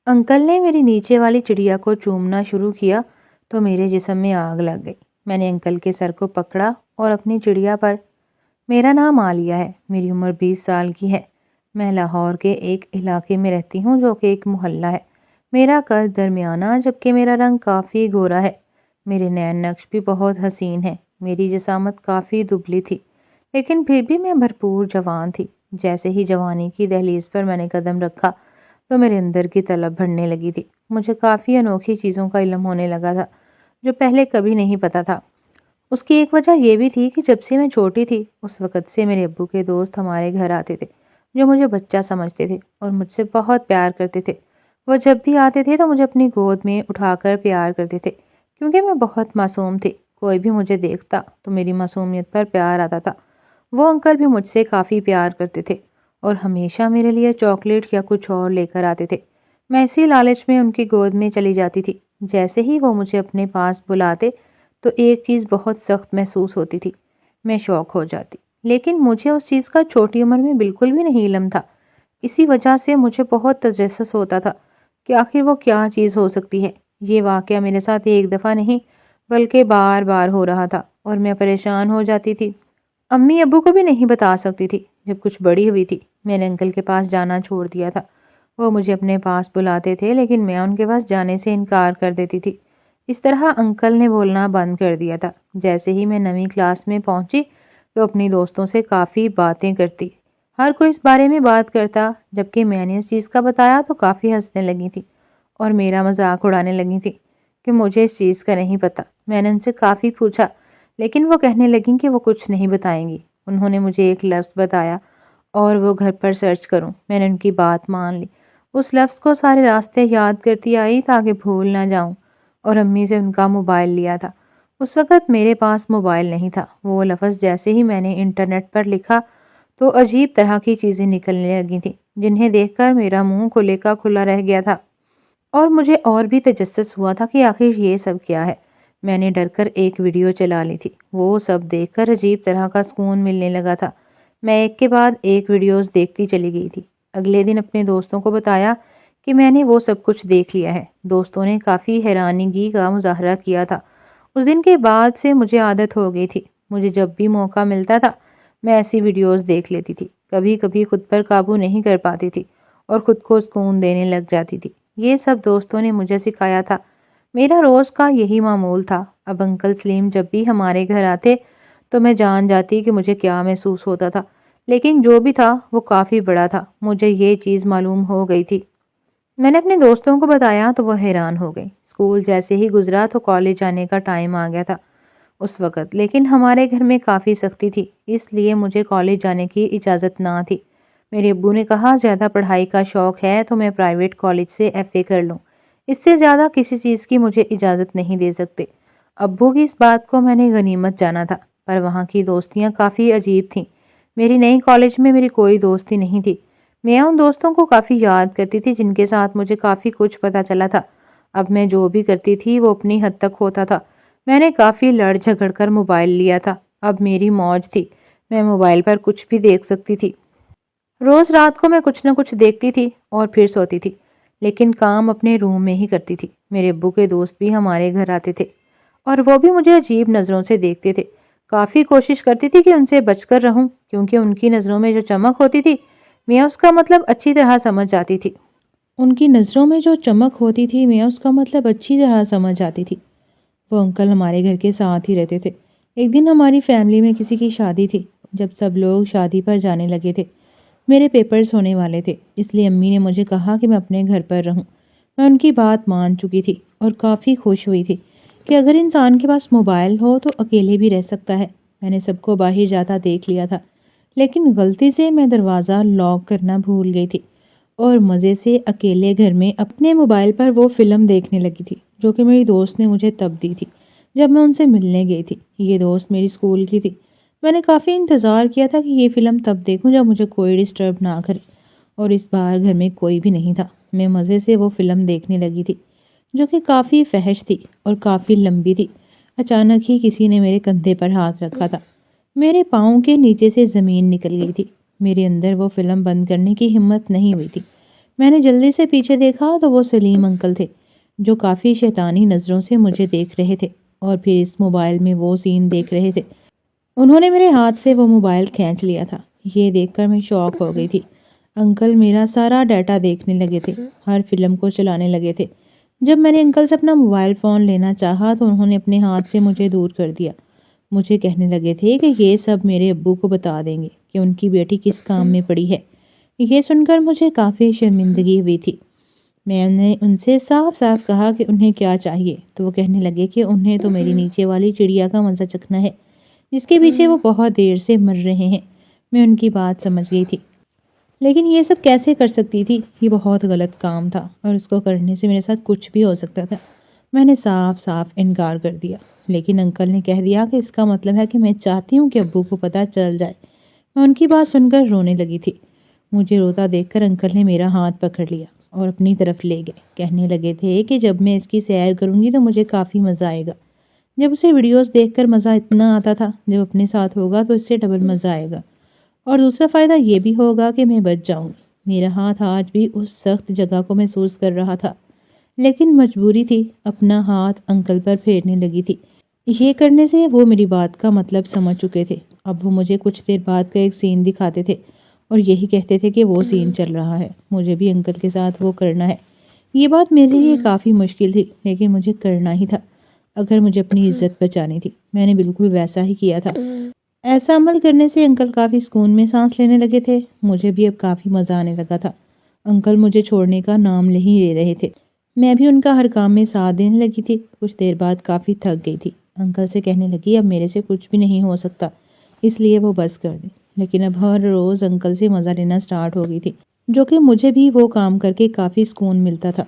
Uncle نے میری نیچے والی چڑیا کو چومنا شروع کیا تو میرے جسم میں آگ لگ گئی۔ میں نے انکل کے سر کو پکڑا اور اپنی چڑیا پر۔ میرا نام عالیہ ہے، میری عمر 20 سال کی ہے۔ میں لاہور کے ایک علاقے میں رہتی ہوں جو کہ ایک محلہ ہے۔ میرا قد درمیانہ جبکہ میرا رنگ کافی گورا ہے۔ میرے نین نقش بھی بہت حسین ہیں۔ میری جسامت کافی دبلی تھی لیکن پھر بھی میں بھرپور جوان تھی۔ جیسے ہی جوانی کی دہلیز پر میں نے قدم رکھا تو میرے اندر کی طلب بڑھنے لگی تھی۔ مجھے کافی انوکھی چیزوں کا علم ہونے لگا تھا جو پہلے کبھی نہیں پتا تھا۔ اس کی ایک وجہ یہ بھی تھی کہ جب سے میں چھوٹی تھی اس وقت سے میرے ابو کے دوست ہمارے گھر آتے تھے جو مجھے بچہ سمجھتے تھے اور مجھ سے بہت پیار کرتے تھے۔ وہ جب بھی آتے تھے تو مجھے اپنی گود میں اٹھا کر پیار کرتے تھے کیونکہ میں بہت معصوم تھی۔ کوئی بھی مجھے دیکھتا تو میری معصومیت پر پیار آتا تھا۔ وہ انکل بھی مجھ سے کافی پیار کرتے تھے اور ہمیشہ میرے لیے چاکلیٹ یا کچھ اور لے کر آتے تھے۔ میں اسی لالچ میں ان کی گود میں چلی جاتی تھی۔ جیسے ہی وہ مجھے اپنے پاس بلاتے تو ایک چیز بہت سخت محسوس ہوتی تھی، میں شوق ہو جاتی، لیکن مجھے اس چیز کا چھوٹی عمر میں بالکل بھی نہیں علم تھا۔ اسی وجہ سے مجھے بہت تجسس ہوتا تھا کہ آخر وہ کیا چیز ہو سکتی ہے۔ یہ واقعہ میرے ساتھ ایک دفعہ نہیں بلکہ بار بار ہو رہا تھا اور میں پریشان ہو جاتی تھی۔ امی ابو کو بھی نہیں بتا سکتی تھی۔ جب کچھ بڑی ہوئی تھی میں نے انکل کے پاس جانا چھوڑ دیا تھا۔ وہ مجھے اپنے پاس بلاتے تھے لیکن میں ان کے پاس جانے سے انکار کر دیتی تھی۔ اس طرح انکل نے بولنا بند کر دیا تھا۔ جیسے ہی میں 9ویں کلاس میں پہنچی تو اپنی دوستوں سے کافی باتیں کرتی۔ ہر کوئی اس بارے میں بات کرتا، جبکہ میں نے اس چیز کا بتایا تو کافی ہنسنے لگی تھی اور میرا مذاق اڑانے لگی تھی کہ مجھے اس چیز کا نہیں پتا۔ میں نے ان سے کافی پوچھا لیکن وہ کہنے لگیں کہ وہ کچھ نہیں بتائیں گی۔ انہوں نے مجھے ایک لفظ بتایا اور وہ گھر پر سرچ کروں۔ میں نے ان کی بات مان لی۔ اس لفظ کو سارے راستے یاد کرتی آئی تاکہ بھول نہ جاؤں اور امی سے ان کا موبائل لیا تھا۔ اس وقت میرے پاس موبائل نہیں تھا۔ وہ لفظ جیسے ہی میں نے انٹرنیٹ پر لکھا تو عجیب طرح کی چیزیں نکلنے لگی تھیں جنہیں دیکھ کر میرا منہ کھلے کا کھلا رہ گیا تھا اور مجھے اور بھی تجسس ہوا تھا کہ آخر یہ سب کیا ہے۔ میں نے ڈر کر ایک ویڈیو چلا لی تھی۔ وہ سب دیکھ کر عجیب طرح کا سکون ملنے لگا تھا۔ میں ایک کے بعد ایک ویڈیوز دیکھتی چلی گئی تھی۔ اگلے دن اپنے دوستوں کو بتایا کہ میں نے وہ سب کچھ دیکھ لیا ہے۔ دوستوں نے کافی حیرانگی کا مظاہرہ کیا تھا۔ اس دن کے بعد سے مجھے عادت ہو گئی تھی۔ مجھے جب بھی موقع ملتا تھا میں ایسی ویڈیوز دیکھ لیتی تھی۔ کبھی کبھی خود پر قابو نہیں کر پاتی تھی اور خود کو سکون دینے لگ جاتی تھی۔ یہ سب دوستوں نے مجھے سکھایا تھا۔ میرا روز کا یہی معمول تھا۔ اب انکل سلیم جب بھی ہمارے گھر آتے تو میں جان جاتی کہ مجھے کیا محسوس ہوتا تھا، لیکن جو بھی تھا وہ کافی بڑا تھا۔ مجھے یہ چیز معلوم ہو گئی تھی۔ میں نے اپنے دوستوں کو بتایا تو وہ حیران ہو گئے۔ اسکول جیسے ہی گزرا تو کالج جانے کا ٹائم آ گیا تھا اس وقت، لیکن ہمارے گھر میں کافی سختی تھی اس لیے مجھے کالج جانے کی اجازت نہ تھی۔ میرے ابو نے کہا زیادہ پڑھائی کا شوق ہے تو میں پرائیویٹ کالج سے FA کر لوں، اس سے زیادہ کسی چیز کی مجھے اجازت نہیں دے سکتے۔ ابو کی اس بات کو میں نے غنیمت جانا تھا، پر وہاں کی دوستیاں کافی عجیب تھیں۔ میری نئی کالج میں میری کوئی دوستی نہیں تھی۔ میں ان دوستوں کو کافی یاد کرتی تھی جن کے ساتھ مجھے کافی کچھ پتا چلا تھا۔ اب میں جو بھی کرتی تھی وہ اپنی حد تک ہوتا تھا۔ میں نے کافی لڑ جھگڑ کر موبائل لیا تھا۔ اب میری موج تھی، میں موبائل پر کچھ بھی دیکھ سکتی تھی۔ روز رات کو میں کچھ نہ کچھ دیکھتی تھی اور پھر سوتی تھی، لیکن کام اپنے روم میں ہی کرتی تھی۔ میرے ابو کے دوست بھی ہمارے گھر آتے تھے اور وہ بھی مجھے عجیب نظروں سے دیکھتے تھے۔ کافی کوشش کرتی تھی کہ ان سے بچ کر رہوں کیونکہ ان کی نظروں میں جو چمک ہوتی تھی میں اس کا مطلب اچھی طرح سمجھ جاتی تھی۔ ان کی نظروں میں جو چمک ہوتی تھی میں اس کا مطلب اچھی طرح سمجھ جاتی تھی۔ وہ انکل ہمارے گھر کے ساتھ ہی رہتے تھے۔ ایک دن ہماری فیملی میں کسی کی شادی تھی۔ جب سب لوگ شادی پر جانے لگے تھے میرے پیپرز ہونے والے تھے، اس لیے امی نے مجھے کہا کہ میں اپنے گھر پر رہوں۔ میں ان کی بات مان چکی تھی اور کافی خوش ہوئی تھی کہ اگر انسان کے پاس موبائل ہو تو اکیلے بھی رہ سکتا ہے۔ میں نے سب کو باہر جاتا دیکھ لیا تھا، لیکن غلطی سے میں دروازہ لاک کرنا بھول گئی تھی اور مزے سے اکیلے گھر میں اپنے موبائل پر وہ فلم دیکھنے لگی تھی جو کہ میری دوست نے مجھے تب دی تھی جب میں ان سے ملنے گئی تھی۔ یہ دوست میری اسکول کی تھی۔ میں نے کافی انتظار کیا تھا کہ یہ فلم تب دیکھوں جب مجھے کوئی ڈسٹرب نہ کرے، اور اس بار گھر میں کوئی بھی نہیں تھا۔ میں مزے سے وہ فلم دیکھنے لگی تھی جو کہ کافی فحش تھی اور کافی لمبی تھی۔ اچانک ہی کسی نے میرے کندھے پر ہاتھ رکھا تھا۔ میرے پاؤں کے نیچے سے زمین نکل گئی تھی۔ میرے اندر وہ فلم بند کرنے کی ہمت نہیں ہوئی تھی۔ میں نے جلدی سے پیچھے دیکھا تو وہ سلیم انکل تھے، جو کافی شیطانی نظروں سے مجھے دیکھ رہے تھے اور پھر اس موبائل میں وہ سین دیکھ رہے تھے۔ انہوں نے میرے ہاتھ سے وہ موبائل کھینچ لیا تھا۔ یہ دیکھ کر میں شاک ہو گئی تھی۔ انکل میرا سارا ڈیٹا دیکھنے لگے تھے، ہر فلم کو چلانے لگے تھے۔ جب میں نے انکل سے اپنا موبائل فون لینا چاہا تو انہوں نے اپنے ہاتھ سے مجھے دور کر دیا۔ مجھے کہنے لگے تھے کہ یہ سب میرے ابو کو بتا دیں گے کہ ان کی بیٹی کس کام میں پڑی ہے۔ یہ سن کر مجھے کافی شرمندگی ہوئی تھی۔ میں نے ان سے صاف صاف کہا کہ انہیں کیا چاہیے، تو وہ کہنے لگے کہ انہیں تو میری نیچے والی چڑیا کا مزہ چکھنا ہے، جس کے پیچھے وہ بہت دیر سے مر رہے ہیں۔ میں ان کی بات سمجھ گئی تھی، لیکن یہ سب کیسے کر سکتی تھی؟ یہ بہت غلط کام تھا اور اس کو کرنے سے میرے ساتھ کچھ بھی ہو سکتا تھا۔ میں نے صاف صاف انکار کر دیا، لیکن انکل نے کہہ دیا کہ اس کا مطلب ہے کہ میں چاہتی ہوں کہ ابو کو پتہ چل جائے۔ میں ان کی بات سن کر رونے لگی تھی۔ مجھے روتا دیکھ کر انکل نے میرا ہاتھ پکڑ لیا اور اپنی طرف لے گئے۔ کہنے لگے تھے کہ جب میں اس کی سیر کروں گی تو مجھے کافی مزہ آئے گا۔ جب اسے ویڈیوز دیکھ کر مزہ اتنا آتا تھا، جب اپنے ساتھ ہوگا تو اس سے ڈبل مزہ آئے گا، اور دوسرا فائدہ یہ بھی ہوگا کہ میں بچ جاؤں گی۔ میرا ہاتھ آج بھی اس سخت جگہ کو محسوس کر رہا تھا، لیکن مجبوری تھی، اپنا ہاتھ انکل پر پھیرنے لگی تھی۔ یہ کرنے سے وہ میری بات کا مطلب سمجھ چکے تھے۔ اب وہ مجھے کچھ دیر بعد کا ایک سین دکھاتے تھے اور یہی کہتے تھے کہ وہ سین چل رہا ہے، مجھے بھی انکل کے ساتھ وہ کرنا ہے۔ یہ بات میرے لیے کافی مشکل تھی، لیکن مجھے کرنا ہی تھا اگر مجھے اپنی عزت بچانی تھی۔ میں نے بالکل ویسا ہی کیا تھا۔ ایسا عمل کرنے سے انکل کافی سکون میں سانس لینے لگے تھے۔ مجھے بھی اب کافی مزہ آنے لگا تھا۔ انکل مجھے چھوڑنے کا نام نہیں لے رہے تھے۔ میں بھی ان کا ہر کام میں ساتھ دینے لگی تھی۔ کچھ دیر بعد کافی تھک گئی تھی۔ انکل سے کہنے لگی اب میرے سے کچھ بھی نہیں ہو سکتا، اس لیے وہ بس کر دیں۔ لیکن اب ہر روز انکل سے مزہ لینا سٹارٹ ہو گئی تھی، جو کہ مجھے بھی وہ کام کر کے کافی سکون ملتا تھا۔